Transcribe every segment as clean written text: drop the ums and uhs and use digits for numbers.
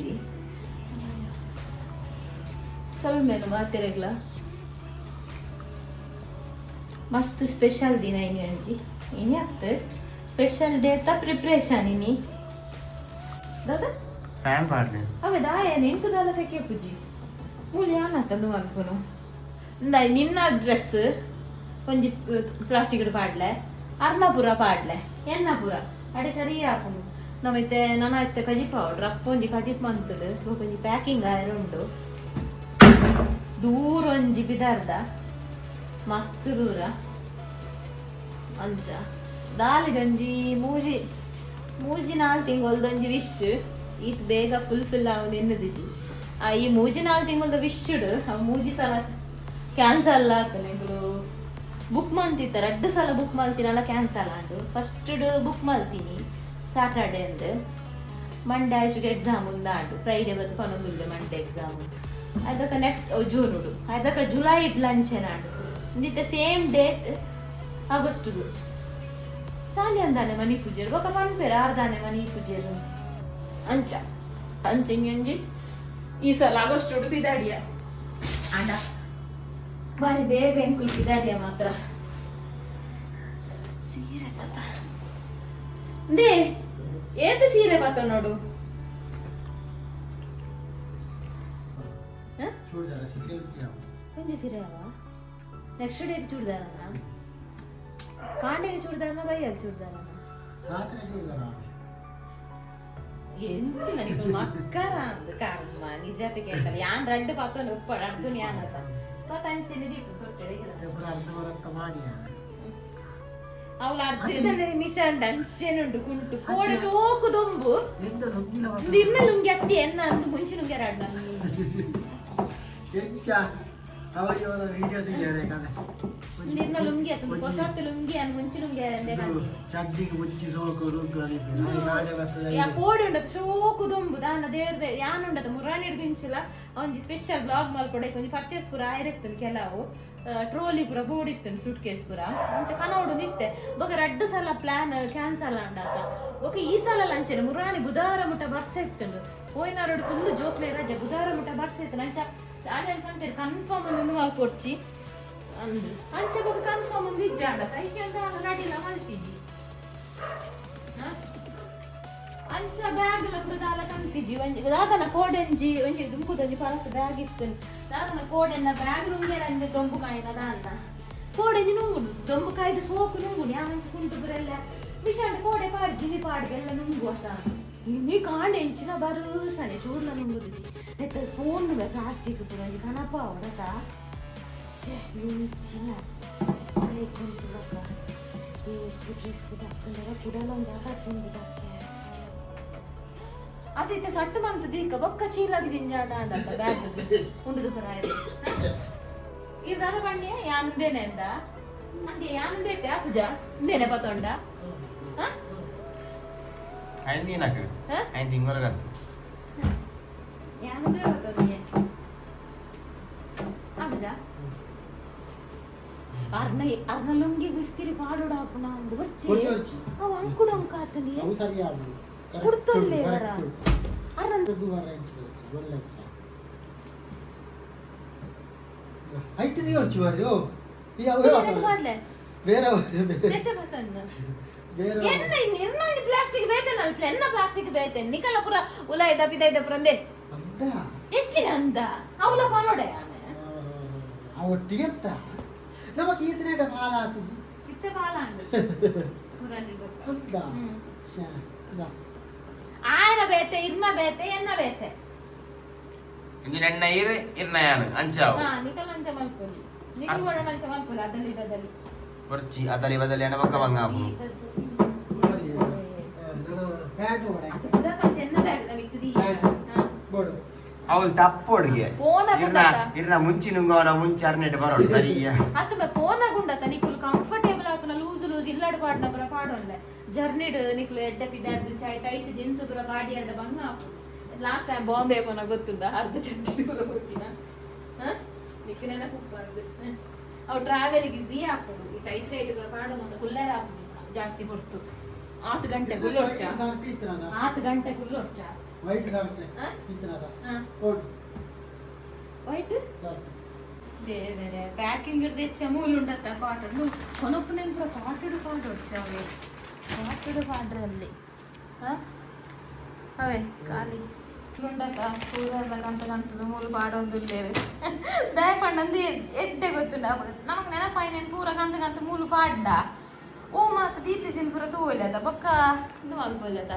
ಇದ್ದೀರಿ ಸೊಲ್ಮೇನು ಮಾತೆರೆಗ್ಲ ಮಸ್ತ್ ಸ್ಪೆಷಲ್ ದಿನ ಇನಿ ಅಂಜಿ ಇನಿ ಆಗ್ತದೆ ಸ್ಪೆಷಲ್ ಡೇ ತ ಪ್ರಿಪ್ರೇಷನ್ ಇನಿ ದಾದಾ ಫ್ಯಾನ್ ಪಾಡ್ಲೆ ಅವೆ ದಾಯ ನೆಂಟು ದಾಲ ಸೆಕೆ ಪುಜಿ ಮೂಲಿ ಯಾನತ್ತನು ಅನ್ಕೊನು ನಿನ್ನ ಡ್ರೆಸ್ ಒಂಜಿ ಪ್ಲಾಸ್ಟಿಕ್ ಪಾಡ್ಲೆ ಅರ್ಣಪುರ ಪಾಡ್ಲೆ ಎನ್ನಪುರ ಅಡೆ ಸರಿ ಹಾಕೊಂಡು ನಮ್ಮೈತೆ ನನ್ನ ಐತೆ ಕಜಿ ಪೌಡ್ರ್ ಅಪ್ಪ ಒಂಜಿ ಕಜಿಪ್ ಮಂತದ ಒಂಜಿ ಪ್ಯಾಕಿಂಗ್ ಆಯರುಂಡು ದೂರ ಒಂಜಿ ಬಿದಾರ್ದ ಮಸ್ತ್ ದೂರ ಅಂಚ ದಾಲಿಗಂಜಿ ಮೂಜಿ 4 ತಿಂಗಳದೊಂಜಿ ವಿಶ್ ಈತ್ ಬೇಗ ಫುಲ್ಫಿಲ್ ಆವನು ಎನ್ನದಿಜಿ ಈ 4 ತಿಂಗಳದ ವಿಶ್ಡ್ ಮೂಜಿ ಸಲ ಕ್ಯಾನ್ಸಲ್ ಆಗ್ತಾನೆ ಬುಕ್ ಮಾಡ್ತಿತ್ತ 2 ಸಲ ಬುಕ್ ಮಾಡ್ತೀನಲ್ಲ ಕ್ಯಾನ್ಸಲ್ ಆದು ಫಸ್ಟ್ ಬುಕ್ ಮಾಡ್ತೀನಿ ಸ್ಯಾಟರ್ಡೇ ಅಂದ್ ಮಂಡೇ ಆಶುಗೆ ಎಕ್ಸಾಮ್ ಉಂದಾಡು ಫ್ರೈಡೇ ಬತ್ತು ಪನೊಂದುಲ್ಲೆ ಮಂಡೇ ಎಕ್ಸಾಮ್ ಅದಕ್ಕೆ ನೆಕ್ಸ್ಟ್ ಜೂನ್ ಉಡು ಅದಕ್ಕೆ ಜುಲೈ ಲಂಚ್ ನಾಡು ಇಂದಿತ್ತೆ ಸೇಮ್ ಡೇಟ್ ಆಗಸ್ಟ್ದು ಸಾಲಿ ಅಂದಾನೆ ಮನಿ ಪೂಜೆರು ಬೊಕ ಪನ್ಪೇರು ಆರ್ದಾನೆ ಮನಿ ಪೂಜೆರು ಅಂಚ ಅಂಚಿ ಈ ಸಲ ಆಗಸ್ಟ್ ಉಡು ಬಿದಾಡಿಯ ಆಂಡ ಬಾರಿ ಬೇಗ ಎಂಕುಲ್ ಬಿದಾಡಿಯ ಮಾತ್ರ ಸೀರೆ ತಾತ ದೇ ಏತ ಸೀರೆ ಪಾತ ನೋಡು ಎಂಜಿ ಸೀರೆ ಅವ ನೆಕ್ಸ್ಟ್ ಡೇ ಚೂಡ್ದಾರನ ಕಾಂಡೆಗೆ ಚೂಡ್ದಾರನ ಬೈಯಾಗ ಚೂಡ್ದಾರನ ಎಂಚಿ ನನಗೆ ಮಕ್ಕರ ಅಂದ ಕರ್ಮ ನಿಜತೆ ಕೇಳ್ತಾರೆ ಯಾನ್ 2 ಪಾತ ಒಪ್ಪಡ ಅರ್ಧ ಯಾನ್ ಅಂತ ಪಾತ ಅಂಚಿನ ದೀಪ ಕೊಟ್ಟೆ ಅವಳ ಅರ್ಧ ಮಿಷನ್ ಅಂಚೆನುಂಡು ಕುಂಟು ಕೋಡ ಶೋಕು ದೊಂಬು ನಿನ್ನ ಲುಂಗಿ ಅತ್ತಿ ಎನ್ನ ಅಂದು ಮುಂಚೆ ನುಂಗಿ ರಾಡ್ ನಿನ್ನ ಲುಂಗಿ ಅತ್ತ ಹೊಸತ್ ಲುಂಗಿ ಅನ್ ಮುಂಚೆ ಲುಂಗಿ ಕೋಡಿ ಉಂಡದ ಶೋಕು ದೊಂಬು ದಾನ ದೇವ್ರದೆ ಯಾನ್ ಉಂಡದ ಮುರಾಣಿ ಹಿಡ್ದಿಂಚಿಲ್ಲ ಒಂಜಿ ಸ್ಪೆಷಲ್ ಬ್ಲಾಗ್ ಮಲ್ಕೊಡೆ ಒಂಜಿ ಪರ್ಚೇಸ್ ಪೂರ ಆಯ್ರೆಕ್ತನ್ ಕೆಲವು ಟ್ರೋಲಿ ಪೂರ ಬೋಡಿತ್ತನ್ ಸೂಟ್ ಕೇಸ್ ಪೂರ ಅಂಚೆ ಕನೋಡು ನಿತ್ತೆ ಬೊಕ 2 ಸಲ ಪ್ಲಾನ್ ಕ್ಯಾನ್ಸಲ್ ಆಂಡಾತ ಬೊಕ ಈ ಸಲ ಲಂಚನೆ ಮುರಾಣಿ ಬುಧವಾರ ಮುಟ ಬರ್ಸೆ ಇತ್ತಂದು ಹೋಯ್ನಾರೋಡು ಫುಲ್ ಜೋಕ್ಲೆ ರಜೆ ಬುಧವಾರ ಮುಟ ಬರ್ಸೆ ಇತ್ತು ಅಂಚ ಸಾಲಿ ಅನ್ಕೊಂತೀರಿ ಕನ್ಫರ್ಮ್ ಒಂದು ಮಲ್ಕೊಡ್ಚಿ ಅಂದು ಅಂಚೆ ಬೊಕ ಕನ್ಫರ್ಮ್ ಒಂದು ಇಜ್ಜಾಡ ಕೈಕೆ ಅಂತ ನಡಿಲ್ಲ ಮಲ್ತಿಜಿ ಅಂಚ ಬ್ಯಾಗ್ ಲ ಪುರದಾಲ ಕಂತಿಜಿ ಒಂಜಿ ದಾದನ ಕೋಡೆಂಜಿ ಒಂಜಿ ದುಂಪುದೊಂಜಿ ಪರತ್ ಬ್ಯಾಗ್ ಇತ್ತನ್ ದಾದನ ಕೋಡೆನ್ನ ಬ್ಯಾಗ್ ನುಂಗ್ಯರ ಅಂದೆ ದೊಂಬು ಕಾಯಿನ ದಾನ್ನ ಕೋಡೆಂಜಿ ನುಂಗುಡು ದೊಂಬು ಕಾಯ್ದು ಸೋಕು ನುಂಗುಡು ಯಾವಂಚ ಕುಂಟು ಬುರೆಲ್ಲ ವಿಷಾಂಡ ಕೋಡೆ ಪಾಡ್ ಜಿನಿ ಪಾಡ್ಗೆಲ್ಲ ನುಂಗು ಅಷ್ಟ ಇನ್ನಿ ಕಾಂಡೆಂಚಿನ ಬರುಸನೆ ಚೂರ್ಲ ನುಂಗುದುಜಿ ನೆತ್ತ ಫೋನ್ ಪ್ಲಾಸ್ಟಿಕ್ ಪುರ ಒಂಜಿ ಕನಪ ಅವರತ ಶೇ ಇಂಚಿನ ಕೈ ಕುಂಟುಲಕ ಈ ಡ್ರೆಸ್ ದಕ್ಕಂಡರ ಕುಡಲೊಂದು ಆಗತ್ತೊಂದು ಅದಿತ್ತೆ ಸಟ್ಟು ಮಂತ್ ದೀಕ ಬೊಕ್ಕ ಚೀಲಾಗಿ ಜಿಂಜಾಟ ಆಡಂತ ಬ್ಯಾಗ್ ಉಂಡುದು ಪರಾಯ ಇರ್ದಾದ ಬಣ್ಣಿಯ ಯಾನುಂದೇನೆ ಅಂದ ಅಂದೆ ಯಾನುಂದೇಟೆ ಪೂಜ ಇಂದೇನೆ ಪತ್ತೊಂಡ ಐದಿನಕ ಐದು ತಿಂಗಳಗಂತ ಯಾನುಂದೇ ಪತ್ತೊಂಡಿಯೆ ಪೂಜ ಅರ್ನ ಲುಂಗಿ ಬಿಸ್ತಿರಿ ಪಾಡೋಡ ಅಪ್ಪನ ಅಂದು ಬರ್ಚಿ ಅವ ಅಂಕುಡು ಅಂಕ ಆತನಿ ಕುಡ್ತೊಳ್ಳೆ ವರ ಅರಂದು ವರ ಒಳ್ಳೆ ಐಟ್ ದಿಯೋರ್ಚಿ ವರಯೋ ಈ ಅವೇ ಮಾಡ್ಲೆ ಬೇರೆ ನೆಟ್ಟೆ ಬತನ್ನ ಬೇರೆ ಎನ್ನ ನಿರ್ನ ಪ್ಲಾಸ್ಟಿಕ್ ಬೇತನ ಎನ್ನ ಪ್ಲಾಸ್ಟಿಕ್ ಬೇತೆ ನಿಕಲ ಪುರ ಉಲಾಯ ದಪಿದೈದ ಪುರಂದೆ ಅಂದ ಹೆಚ್ಚಿನ ಅಂದ ಅವಳ ಕೊನೋಡೆ ಅವಟ್ಟಿಗೆ ಅಂತ ನಮಗೆ ಈ ದಿನ ಬಾಲ ಆತಿಸಿ ಇತ್ತೆ ಬಾಲ ಅಂಡು ಪುರಾಣಿ ಅಂದ ಶಾ ಆಯನ ಬೇತೆ ಇರ್ನ ಬೇತೆ ಎನ್ನ ಬೇತೆ ಇಂಜಿ ನೆನ್ನ ಇರೆ ಇರ್ನಯಾನು ಅಂಚಾವು ನಿಕಲ ಅಂಚ ಮಲ್ಪೊಲಿ ನಿಕಲು ಒಡ ಅಂಚ ಮಲ್ಪೊಲಿ ಅದಲಿ ಬದಲಿ ಕೊರ್ಚಿ ಅದಲಿ ಬದಲಿ ಅನ ಬಕ್ಕ ಬಂಗಾಪು ಪ್ಯಾಂಟ್ ಓಡ ಅಚ್ಚ ಪುರ ಕಂತೆ ಎನ್ನ ಬೇಡ ವಿಕ್ತದಿ ಬೋಡು ಅವಳು ತಪ್ಪೊಡಿಗೆ ಇರ್ನ ಮುಂಚಿ ನುಂಗವನ ಮುಂಚೆ ಅರ್ನೆಟ್ ಬರೋಡು ಸರಿಯ ಅತ್ತಮ ಪೋನ ಗುಂಡತ ನಿಕುಲು ಕಂಫರ್ಟೇಬಲ್ ಆಪನ ಲೂಸ್ ಇಲ್ಲಡ್ ಪಾಡ್ನ ಪುರ ಪಾಡೊಂದೆ ಜರ್ನಿಡ್ ನಿಕುಲು ಎಡ್ಡ ಪಿದಾರ್ದು ಚೈ ಟೈಟ್ ಜೀನ್ಸ್ ಪುರ ಪಾಡಿ ಅಡ್ಡ ಬಂಗ ಲಾಸ್ಟ್ ಟೈಮ್ ಬಾಂಬೆ ಪೋನ ಗೊತ್ತುಂದ ಅರ್ಧ ಚಟ್ಟಿ ಪುರ ಹೋಗಿನ ನಿಕ್ಕಿನ ಕುಪ್ಪರ್ದು ಅವು ಟ್ರಾವೆಲಿಗೆ ಈಸಿ ಹಾಕೋದು ಈ ಟೈಟ್ ರೈಟ್ ಪುರ ಪಾಡೋ ಮುಂದೆ ಕುಲ್ಲರ ಜಾಸ್ತಿ ಹೊರ್ತು 8 ಗಂಟೆ ಕುಲ್ಲೊಡ್ಚ 8 ಗಂಟೆ ಕುಲ್ಲೊಡ್ಚ ವೈಟ್ ಸರ್ಟ್ ಇತ್ತನದ ಓಡ್ ವೈಟ್ ಸರ್ಟ್ ಬೇರೆ ಪ್ಯಾಕಿಂಗ್ ಇರ್ದೆ ಚಮೂಲ್ ಉಂಡತ್ತ ಕಾಟನ್ ಕೊನೊಪ್ಪು ನೆನ್ಪುರ ಕಾಟುಡು ಕಾಟೊಡ್ಚಾವೆ ಕಾಟುಡು ಕಾಡ್ರಲ್ಲಿ ಅವೇ ಖಾಲಿ ಉಂಡತ್ತ ಪೂರ ಗಂಟು ಮೂರು ಪಾಡೋದಿಲ್ಲೇರು ದಯಪಂಡು ಎಡ್ಡೆ ಗೊತ್ತುಂಡ ನಮಗೆ ನೆನಪಾಯಿ ಪೂರ ಗಂಟು ಮೂರು ಪಾಡ್ಡ ಓ ಮಾತ ದೀತಿ ಪೂರ ತೋಲತ ಬೊಕ್ಕ ಇದು ಮಲ್ಕೋಲತ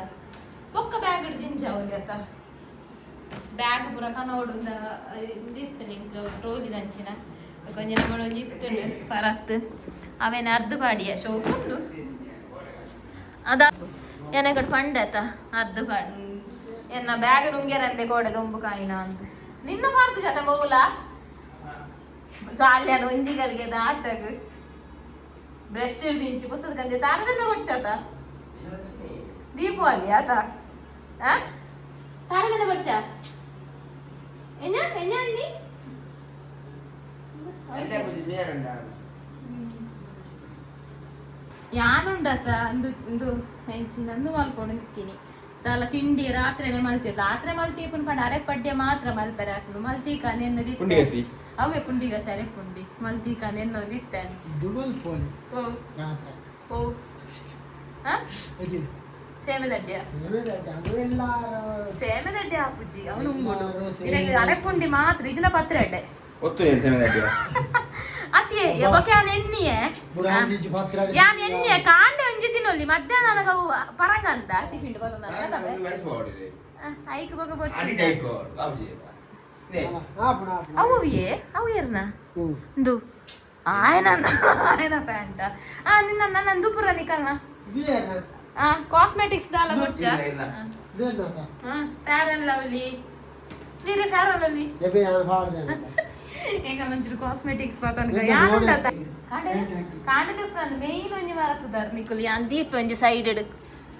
ಬೊಕ್ಕ ಬ್ಯಾಗ್ ಇಡ್ ಜಿಂಜಾವಲಿಯತ ಬ್ಯಾಗ್ ಪೂರ ಕನೋಡುಂದ ಇತ್ತು ನಿಂಗೆ ಟ್ರೋಲಿ ದಂಚಿನ ಕೊಂಚ ನಮ್ಮೊಂದು ಇತ್ತುಂಡು ಪರತ್ತು ಅವೇನು ಅರ್ಧ ಪಾಡಿಯ ಶೋಕ್ ಉಂಡು ಅದ ಏನಗಡ್ ಪಂಡತ ಅರ್ಧ ಪಾಡಿ ಎನ್ನ ಬ್ಯಾಗ್ ನುಂಗ್ಯಾರಂತೆ ಕೋಡೆ ದೊಂಬು ಕಾಯಿನ ಅಂತ ನಿನ್ನ ಮಾಡ್ದು ಶತ ಬಹುಲ ಸಾಲ್ಯನ ಒಂಜಿಗಳಿಗೆ ಆಟಗ್ ಬ್ರಷ್ ದಿಂಚಿ ಪುಸ್ತಕ ಕಂಡೆ ತಾರದನ್ನ ಬರ್ಚತ ದೀಪಾವಳಿ ಆತ ತಾರದನ್ನ ಬರ್ಚ ಎನ್ನ ಎನ್ನ ಅಣ್ಣಿ ಯಾನುಂಡತ ಒಂದು ಹೆಂಚಿನಂದು ಮಲ್ಕೊಂಡು ನಿಕ್ಕಿನಿ ಅಲ್ಲ ತಿಂಡಿ ರಾತ್ರಿನೇ ಮಲ್ತಿರ್ ರಾತ್ರಿ ಮಲ್ತಿ ಪಂಡ ಅರೆ ಪಡ್ಯ ಮಾತ್ರ ಮಲ್ತಾರೆ ಹಾಕೊಂಡು ಮಲ್ತಿಕ ನೆನ್ನದಿತ್ತೆ ಅವೇ ಪುಂಡಿಗ ಸರಿ ಪುಂಡಿ ಮಲ್ತಿಕ ನೆನ್ನೋದಿತ್ತೆ ಓ ಸೇಮೆದಡ್ಡಿಯ ಸೇಮೆದಡ್ಡಿ ಹಾಪುಜಿ ಅವನು ಅರೆ ಪುಂಡಿ ಮಾತ್ರ ಇದನ್ನ ಪತ್ರ ಅಡ್ಡೆ ಅತಿ ಯಾವಾಗ ಎಣ್ಣೆಯೇ ಯಾನ್ ಎಣ್ಣೆ ಕಾಂಡೆ ಒಂಜಿ ತಿನ್ನೊಲ್ಲಿ ಮಧ್ಯಾಹ್ನ ನನಗೆ ಅವು ಪರಂಗಂತ ಟಿಫಿನ್ ಐಕ್ ಬಗ ಅವುಯೇ ಅವು ಏರ್ನ ಇಂದು ಆಯನ ಪ್ಯಾಂಟ ನಿನ್ನ ನನ್ನ ದುಪುರ ನಿಕಲ್ನ ಕಾಸ್ಮೆಟಿಕ್ಸ್ ದಾಲ ಕೊಡ್ಚ ಫೇರ್ ಅಂಡ್ ಲವ್ಲಿ ನೀರೇ ಫೇರ್ ಅಂಡ್ ಲವ್ಲಿ ಈಗ ಮಂತ್ರಿ ಕಾಸ್ಮೆಟಿಕ್ಸ್ ಪಾತನಕ ಯಾನುಂಡತ ಕಾಂಡದೆ ಪ್ರಾಣ ಮೇನ್ ಒಂಜಿ ಮಾರತ್ತದಾರ ನಿಕುಲ್ ಯಾನ್ ದೀಪ ಒಂಜಿ ಸೈಡೆಡ್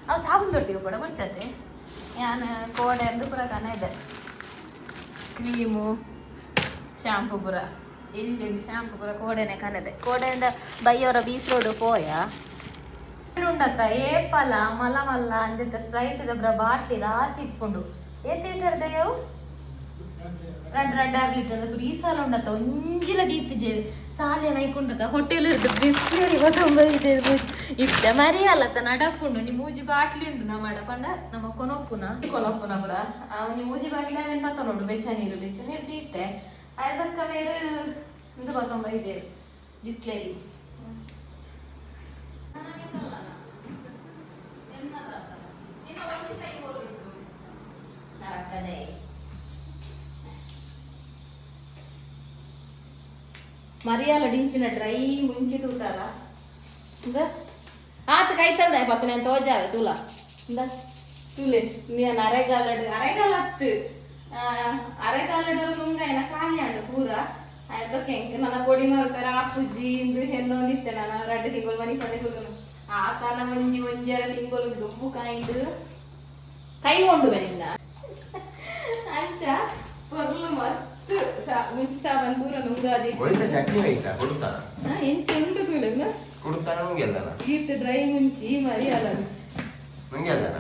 ಅವು ಸಾಬೂನ್ ತೊಟ್ಟಿಗೆ ಪಡ ಬರ್ಚತೆ ಯಾನ್ ಕೋಡೆ ಅಂದು ಪುರ ಕನದೆ ಕ್ರೀಮು ಶಾಂಪು ಪುರ ಇಲ್ಲಿ ಶಾಂಪು ಪುರ ಕೋಡೆನೆ ಕನದೆ ಕೋಡೆಯಿಂದ ಬೈಯವರ ಬೀಸ್ ರೋಡ್ ಪೋಯ ಉಂಡತ್ತ ಏಪಲ ಮಲ ಮಲ್ಲ ಅಂದಿತ್ತ ಸ್ಪ್ರೈಟ್ ದಬ್ರ ಬಾಟ್ಲಿ ರಾಸಿ ಇಟ್ಕೊಂಡು ಏತೇಟರ್ದೆಯವು ರೆಡ್ ಲೀಟರ್ ಈ ಸಾಲ ಉಂಡತ್ತ ಒಂಜಿಲ ದೀತಿಜೆ ಸಾಲೆ ನೈಕೊಂಡದ ಹೋಟೆಲ್ ಇರ್ದು ಬಿಸ್ಲೇರಿ ಇತ್ತ ಮರಿ ಅಲ್ಲತ್ತ ನಡಪುಂಡು ನೀ ಮೂಜಿ ಬಾಟ್ಲಿ ಉಂಡು ನಮ್ಮ ಪಂಡ ನಮ್ಮ ಕೊನೊಪ್ಪುನ ಪುರ ನೀ ಮೂಜಿ ಬಾಟ್ಲಿ ಅವೇನು ಪತ್ತ ನೋಡು ಬೆಚ್ಚ ನೀರು ದೀತೆ ಅದಕ್ಕ ಮೇರೆ ಇದು ಬತ್ತೊಂಬೈದೇರು ಬಿಸ್ಲೇರಿ ಮರಿಯಾಲ ಡಿಂಚಿನ ಡ್ರೈ ಮುಂಚಿ ತೂತಾರ ಆತ ಕೈ ಚಲ್ದ ಪತ್ತು ನಾನು ತೋಜಾವೆ ತೂಲ ತೂಲೆ ನೀನು ಅರೆಗಾಲ ಹತ್ತು ಅರೆಗಾಲಡ ನುಂಗಾಯನ ಖಾಲಿ ಅಂಡು ಪೂರ ಅದಕ್ಕೆ ನನ್ನ ಕೊಡಿ ಮಲ್ಕರ ಆಪುಜ್ಜಿ ಇಂದು ಹೆನ್ನೊಂದಿತ್ತೆ ನಾನು 2 ತಿಂಗಳು ಮನೆ ಪಡೆದು ಆತನ ಒಂಜರ ತಿಂಗಳು ದುಂಬು ಕಾಯಿಂಡು ಕೈ ಕೊಂಡು ಬನಿಂದ ಅಂಚ ಪೊರ್ಲು ಮಸ್ತ್ ಮುಂಚೆ ಸಾಬನ್ ಪೂರ ನುಂಗಾದಿ ಚಟ್ನಿ ಐತಾ ಕೊಡುತ್ತಾನ ಎಂಚ ಉಂಟು ತುಳನ್ನ ಕೊಡುತ್ತಾನ ನುಂಗೆಲ್ಲನ ಈತ ಡ್ರೈ ಮುಂಚಿ ಮರಿ ಅಲ್ಲ ನುಂಗೆಲ್ಲನ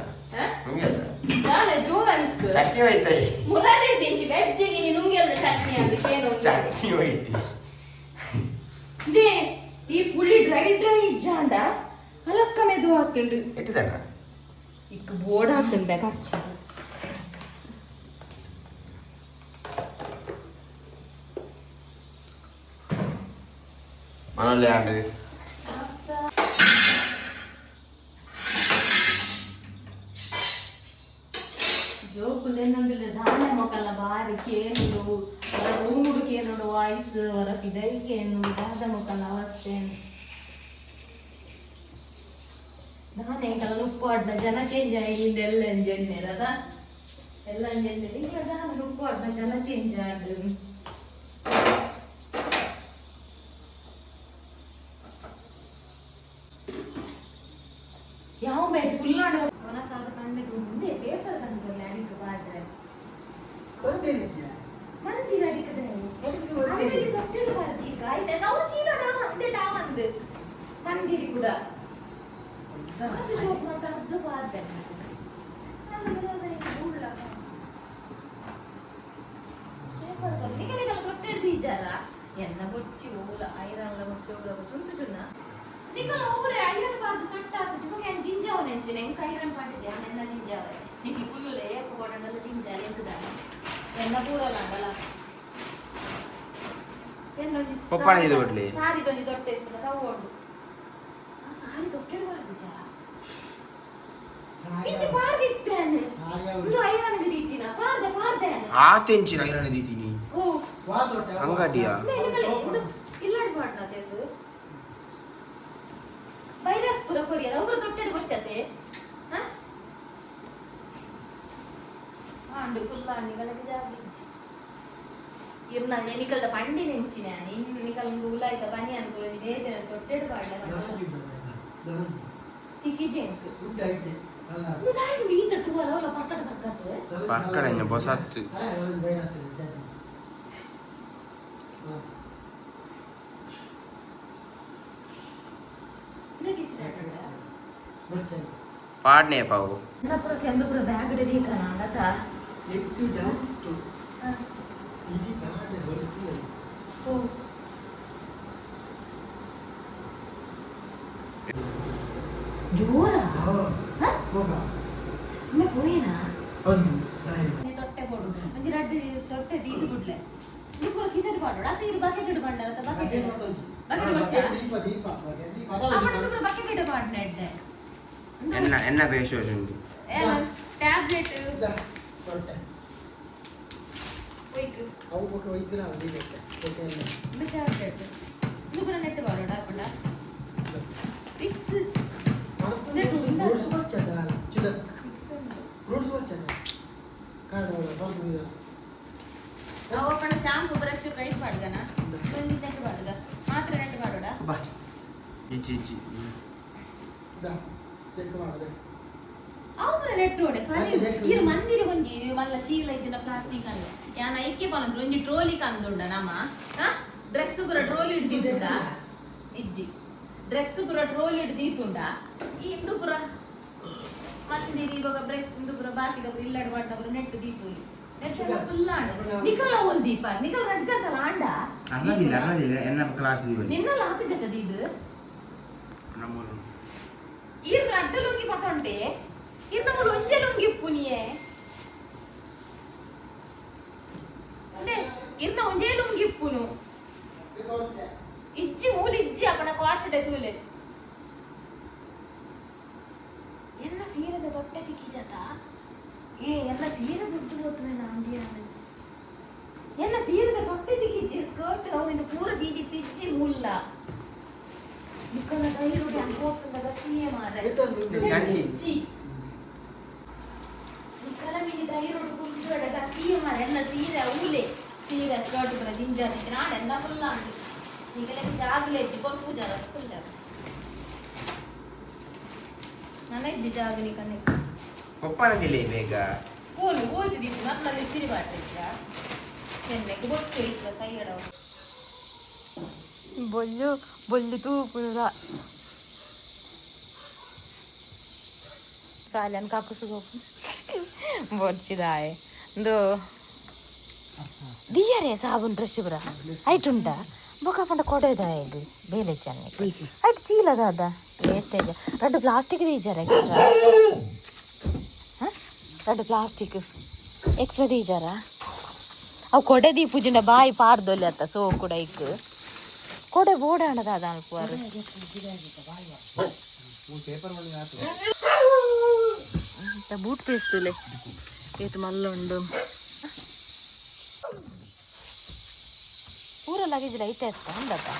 ನುಂಗೆಲ್ಲ ನಾಳೆ ಜೋರ ಇತ್ತು ಚಟ್ನಿ ಐತೈ ಮುರಾರಿ ದಿಂಚಿ ವೆಜ್ಜಿಗೆ ನೀ ನುಂಗೆಲ್ಲ ಚಟ್ನಿ ಅಂತ ಏನೋ ಚಟ್ನಿ ಐತಿ ದೇ ಈ ಪುಳಿ ಡ್ರೈ ಇಜ್ಜಾಂಡ ಅಲಕ್ಕ ಮೆದು ಹಾಕ್ತುಂಡು ಎತ್ತದನ ಇಕ್ಕ ಬೋರ್ಡ್ ಹಾಕ್ತುಂಡು ಬೇಗ ಹಚ್ಚ ಮನಲ್ಲೇ ಆಂಡ್ರಿ ಜೋಕುಲೆನ್ನೊಂದಿಲ್ಲ ದಾನೆ ಮೊಕಲ್ಲ ಬಾರಿ ಕೇನು ರೂಮುಡು ಕೇನುಡು ವಾಯ್ಸ್ ವರ ಪಿದೈ ಕೇನು ದಾದ ಮೊಕಲ್ಲ ಅವಸ್ಥೆ ದಾನೆ ಕಲ್ಲ ಉಪ್ಪಾಡ್ನ ಜನ ಚೇಂಜ್ ಆಗಿದೆ ಎಲ್ಲ ಎಂಜೆನ್ನೇರ ಅದ ಎಲ್ಲ ಎಂಜೆನ್ನೇರ ಈಗ ದಾನೆ ಉಪ್ಪಾಡ್ನ ಜನ ಚೇಂಜ್ ಆಡ್ದು ಯಾವ ಬೇಡ ಫುಲ್ ಆಡ ಮನಸಾದ ಕಂಡಿದ್ದು ಮುಂದೆ ಪೇಪರ್ ಕಂಡು ಅಡಿಕೆ ಬಾಡ್ರೆ ಮಂದಿರ ಅಡಿಕದೆ ಅವರಿಗೆ ತೊಟ್ಟಿಡು ಬರ್ತಿ ಈಗ ಆಯ್ತಾ ನಾವು ಚೀಲ ಅಂದೆ ಟಾಮಂದು ಮಂದಿರಿ ಕೂಡ ಅದು ಶೋಕ್ ಮಾತಾಡ್ದು ಬಾರ್ದೆ ಎನ್ನ ಬೊಚ್ಚಿ ಓಲ ಐರನ್ಲ ಬೊಚ್ಚಿ ಓಲ ಬೊಚ್ಚಿ ಉಂತು ಚುನ್ನ ನಿಕಲ ಓಲೆ ಐರನ್ ಪಾರ್ದು ಸಟ್ಟ ಆತ ಚಿಪಕೆ ಅನ್ ಜಿಂಜಾವ ನೆಂಚಿನ ಎಂಕ ಐರನ್ ಪಾರ್ದು ಜಾಮ ಎನ್ನ ಜಿಂಜಾವ ನಿಕಿ ಕುಲ್ಲುಲೆ ಏಕ ಕೊಡಂಡಲ ಜಿಂಜಾ ಎಂಕದ ಎನ್ನ ಪೂರಲ ಅಂಡಲ ಎನ್ನೊಂಜಿ ಪಪ್ಪಾನ ಇದು ಬಿಡ್ಲಿ ಸಾರಿ ದೊಂಜಿ ದೊಟ್ಟೆ ಇರ್ತದ ರವ್ವೊಂಡು ಆ ಸಾರಿ ದೊಟ್ಟೆ ಬಾರ್ದು ಜಾ ಇಚ್ಚಿ ಪಾರ್ದಿತ್ತೇನೆ ಇದು ಐರನ್ ದೀತಿನ ಪಾರ್ದೆ ಆತೆಂಚಿನ ಐರನ್ ದೀತಿನಿ ಓ ಅಂಗಡಿಯ ಇಲ್ಲಾಡ್ ಮಾಡ್ನ ತೆಂದು ವೈರಸ್ ಪುರ ಕೊರಿಯದ ಒಬ್ಬರು ತೊಟ್ಟೆಡು ಬರ್ಚತೆ ಆಂಡು ಫುಲ್ ಆಂಡಿಗಳಿಗೆ ಜಾಗಿಂಚಿ ಇರ್ನ ಎನಿಕಲ್ದ ಪಂಡಿ ನೆಂಚಿನ ಇನ್ನು ನಿಕಲ್ ಉಲಾಯ್ತ ಬನಿ ಅನ್ಕೂಲ ಬೇರೆ ತೊಟ್ಟೆಡು ಪಾಡ್ಲ ತಿಕ್ಕಿ ಜೇಂಕು ಉದಾಯಿ ಮೀತ ಟುವಲ ಅವಳ ಪಕ್ಕಟ ಬೊಸತ್ತು ಪಾಡ್ನೆ ಪಾವು ನಪುರ ಕೆಂದುಪುರ ಬ್ಯಾಗ್ ಡಿ ಕನಾಡತ ಎತ್ತು ಡೌಟ್ ಇಡಿ ಗಾಡೆ ಹೊರತಿದೆ ಓ ಜೋರ ಹೋಗ ಮೆ ಹೋಯಿನಾ ಒಂದು ದಾಯಿ ನೀ ತೊಟ್ಟೆ ಕೊಡು ಒಂಜಿ ರಡ್ಡಿ ತೊಟ್ಟೆ ದೀದು ಬಿಡ್ಲೆ ನೀವು ಕಿಸೆಟ್ ಪಾಡೋಡ ಅತ ಇರು ಬಕೆಟ್ ಇಡು ಬಂಡ ಅತ ಬಕೆಟ್ ಬರ್ಚಾ ದೀಪ ಬಕೆಟ್ ಅವನದು ಬಕೆಟ್ ಇಡು ಪಾಡ್ನೆ ಎಡ್ಡೆ ಎನ್ನ ಬೇಷೋಸ್ ಉಂಟು ಟ್ಯಾಬ್ಲೆಟ್ ತೊಟ್ಟೆ ವೈಕ್ ಅವು ಬಕ ವೈಕ್ರ ಅದಿ ಬೇಕೆ ತೊಟ್ಟೆ ಇದು ಟ್ಯಾಬ್ಲೆಟ್ ಇದು ಬರ ನೆಟ್ ಪಾಡೋಡ ಪಡ ಫಿಕ್ಸ್ ಫ್ರೂಟ್ಸ್ ಬರ್ಚದ ಚಿಡ ಫಿಕ್ಸ್ ಉಂಟು ಫ್ರೂಟ್ಸ್ ಬರ್ಚದ ಕಾರಣ ಬರ್ದಿರ ಅವ ಪಡ ಶಾಂಪೂ ಬ್ರಷ್ ರೈಟ್ ಪಾಡ್ಗನ ಒಂದು ನೆಟ್ ಪಾಡ್ಗ ಮಾತ್ರ ನೆಟ್ ಪಾಡೋಡ ಬಾ ಇಚ್ಚಿ ದಾ ತೆಕ್ಕ ಮಾಡದೆ ಅವರ ನೆಟ್ ಓಡೆ ಇದು ಮಂದಿರ ಒಂಜಿ ಮಲ್ಲ ಚೀಲ ಇಜ್ಜಿನ ಪ್ಲಾಸ್ಟಿಕ್ ಅಲ್ಲ ಯಾನ ಐಕೆ ಪನಂದ್ರು ಒಂಜಿ ಟ್ರೋಲಿ ಕಂದುಂಡ ನಮ್ಮ ಡ್ರೆಸ್ ಪುರ ಟ್ರೋಲಿ ಹಿಡ್ದಿದ್ದ ಇಜ್ಜಿ ಡ್ರೆಸ್ ಪುರ ಟ್ರೋಲಿ ಹಿಡ್ದಿತ್ತುಂಡ ಈ ಇಂದು ಪುರ ಮಂದಿರಿ ಇವಾಗ ಬ್ರಷ್ ಇಂದು ಪುರ ಬಾಕಿದ ಪುರ ಇಲ್ಲಡ್ ಬಡ್ಡ ನೆಟ್ ದೀತು ನೆಟ್ ಎಲ್ಲ ಫುಲ್ ಆಂಡ ನಿಕಲ ಓಲ್ ದೀಪ ನಿಕಲ ನಡ್ಜತಲ್ಲ ಆಂಡ ಅನ್ನದಿಲ್ಲ ಎನ್ನ ಕ್ಲಾಸ್ ದೀವಲಿ ನಿನ್ನಲ್ಲ ಹತ್ತು ಜಕ ದೀದು ನಮ್ಮೂರು ಈರ್ನ ಅಡ್ಡಲುಂಗಿ ಪತ್ತೊಂಟೆ ಇರ್ನ ಮೂರು ಒಂಜಲುಂಗಿ ಪುನಿಯೆ ಅಂದೆ ಇರ್ನ ಒಂಜೇಲುಂಗಿ ಪುನು ಇಜ್ಜಿ ಮೂಲಿ ಇಜ್ಜಿ ಅಕಣ ಕ್ವಾರ್ಟಡೆ ತೂಲೆ ಎನ್ನ ಸೀರೆದ ತೊಟ್ಟೆ ತಿಕ್ಕಿಜತ ಎನ್ನ ಸೀರೆ ದುಡ್ಡು ಗೊತ್ತುವೆ ನಾಂದಿಯ ಎನ್ನ ಸೀರೆದ ತೊಟ್ಟೆ ತಿಕ್ಕಿಜಿ ಸ್ಕರ್ಟ್ ಅವು ಇದು ಪೂರ ದೀದಿ ತಿಜ್ಜಿ ಮುಲ್ಲ ನಿಕಲ ದೈರುಡಿ ಅಂಬೋಸ್ತದ ಗತಿಯೇ ಮಾರೆ ಇಜ್ಜಿ ನಿಕಲ ಮಿನಿ ದೈರುಡು ಕುಂಜೋಡ ಗತಿಯೇ ಮಾರೆ ಎನ್ನ ಸೀರೆ ಊಲೆ ಸೀರೆ ಸ್ಕರ್ಟ್ ಪುರ ಜಿಂಜರ್ ನಾಳೆ ಎಂದ ಫುಲ್ಲ ಅಂಡು ನಿಕಲ ಜಾಗಲೆ ಇಜ್ಜಿ ಕೊಲ್ ಪೂಜಾರ ಫುಲ್ಲ ನನ್ನ ಇಜ್ಜಿ ಜಾಗ ನಿಕನೆ ಪಪ್ಪನದಿಲ್ಲ ಬೇಗ ಕೋಲು ಹೋಯ್ತು ದಿತ್ತು ನಮ್ಮಲ್ಲಿ ಸಿರಿ ಬಾಟ್ರಿದ್ದ ಚೆನ್ನಕ್ಕೆ ಬೊಟ್ಟು ಇತ್ತು ಸೈಡ್ ಬೊಲ್ಲು ತೂಪುರ ಸಾಲನ್ ಕಾಕುಸುಗೋಪು ಬೊಚ್ಚಿದಾಯೆ ಒಂದು ದಿಯರೆ ಸಾಬೂನ್ ಬ್ರಷ್ ಬರ ಐಟ್ ಉಂಟಾ ಬೊಕ ಪಂಡ ಕೊಡೆದಾಯಗ್ ಬೇಲೆ ಚೆನ್ನ ಐಟ್ ಚೀಲದಾದ ವೇಸ್ಟೇಜ್ ರಡ್ಡು ಪ್ಲಾಸ್ಟಿಕ್ ದೀಜಾರ ಎಕ್ಸ್ಟ್ರಾ ರಡ್ಡು ಪ್ಲಾಸ್ಟಿಕ್ ಎಕ್ಸ್ಟ್ರಾ ದೀಜಾರ ಅವು ಕೊಡೆ ದೀಪುಜಿಂಡ ಬಾಯಿ ಪಾರ್ದೊಲ್ಲಿ ಅತ್ತ ಸೋ ಕೂಡ ಇಕ್ ಕೊಡೆ ಬೋಡಾಣದ ಅದ ಅಲ್ಪುವಾರು ಬೂಟ್ ಪೇಸ್ತುಲೆ ಏತು ಮಲ್ಲ ಉಂಡು ಪೂರ ಲಗೇಜ್ ಲೈಟ್ ಎತ್ತ ಅಂದಪ್ಪ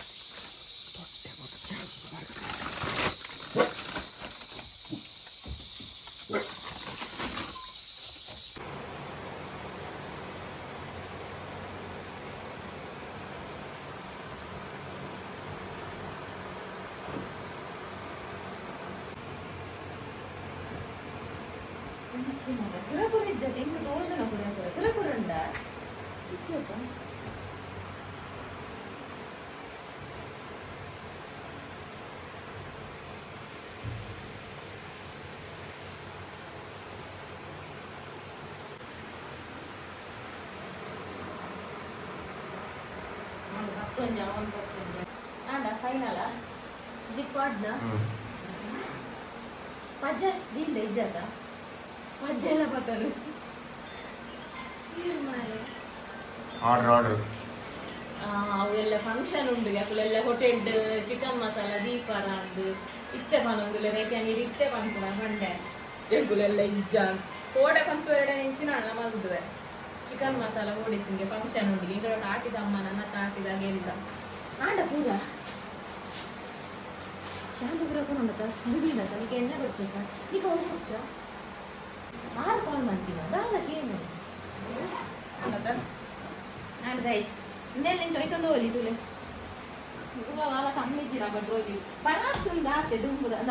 ಕುರಕುರಿದ್ದದೆ ಹೆಂಗೆ ತೋಜನ ಕುರಕುರಂಡ ಇಚ್ಚಪ್ಪ ಒಂಜಿ ಅವನ್ ಕೊಟ್ಟಿದ್ದೆ ಆಂಡ ಫೈನಲ ಜಿಪ್ ಆಡ್ದ ಪಜ್ಜ ದೀಂದ ಇಜ್ಜದ ಪಜ್ಜ ಎಲ್ಲ ಬಟ್ಟರು ಆರ್ಡರ್ ಅವೆಲ್ಲ ಫಂಕ್ಷನ್ ಉಂಡು ಅಕ್ಕಳೆಲ್ಲ ಹೊಟೆಡ್ ಚಿಕನ್ ಮಸಾಲ ದೀಪಾರ ಅಂದು ಇತ್ತೆ ಪನೊಂದುಲೆ ರೇಖೆ ನೀರು ಇತ್ತೆ ಪಂಪುನ ಬಂಡೆ ಎಗ್ಗುಲೆಲ್ಲ ಇಜ್ಜ ಕೋಡೆ ಪಂಪು ಎರಡನೇ ಇಂಚಿನ ಅಣ್ಣ ಮಲ್ದ್ರೆ ಚಿಕನ್ ಮಸಾಲ ಓಡಿತ್ತಿಂಗೆ ಫಂಕ್ಷನ್ ಉಂಡು ಇಂಗಳ ಆಟಿದ ಅಮ್ಮ ನನ್ನ ಆಟಿದಾಗ ಎಲ್ಲ ಆಂಡ ಪೂರ ಶಾಂತಿ ಪೂರ ಕೊನೊಂಡತ ಮುಗಿದ ನಿಕ್ಕೆ ಎಣ್ಣೆ ಕೊಡ್ಚೇಕ ನಿಕ್ಕೆ ಹೋಗಿ ಕೊಡ್ಚ ಆರು ಕಾಲ್ ಮಾಡ್ತೀವ ದಾದಕ್ಕೆ ಏನು ಆ್ಯಂಡ್ ಗೈಸ್ ಇನ್ನೆಲ್ಲ ನಿಂಚು ಒಯ್ಕೊಂಡು ಹೋಗ್ಲಿ ತುಲೆ ಭಾಳ ಕಮ್ಮಿ ಇಜ್ಜಿನ ಬಟ್ರೋಲಿ ಪರಾತ್ತುಂದು ಆತೆ ದುಂಬುದ ಅದ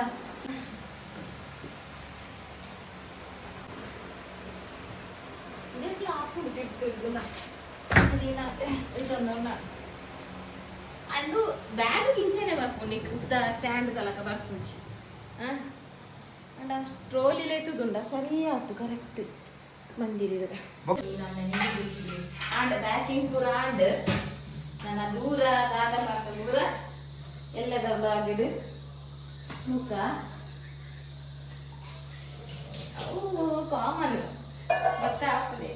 ಇದೆಲ್ಲ ಹಾಕೊಂಡು ತಿಟ್ಟು ಇದೊಂದು ಅಂದು ಬ್ಯಾಗ್ ಕಿಂಚೆನೆ ಬರ್ಕೊಂಡು ಉದ್ದ ಸ್ಟ್ಯಾಂಡ್ ತಲಕ ಬರ್ಪುಂಚಿ ಅಂಡ್ ಆ ಸ್ಟ್ರೋಲಿಲೆ ತುದುಂಡ ಸರಿ ಆಯ್ತು ಕರೆಕ್ಟ್ ಬಂದಿರಿದ ಆಂಡ್ ಬ್ಯಾಕಿಂಗ್ ಪೂರ ಆಂಡ್ ನನ್ನ ದೂರ ದಾದ ಪಾಕ ದೂರ ಎಲ್ಲದ ಬಾಗಿಡು ಮುಖ ಅವು ಕಾಮನ್ ಮತ್ತೆ ಆಗ್ತದೆ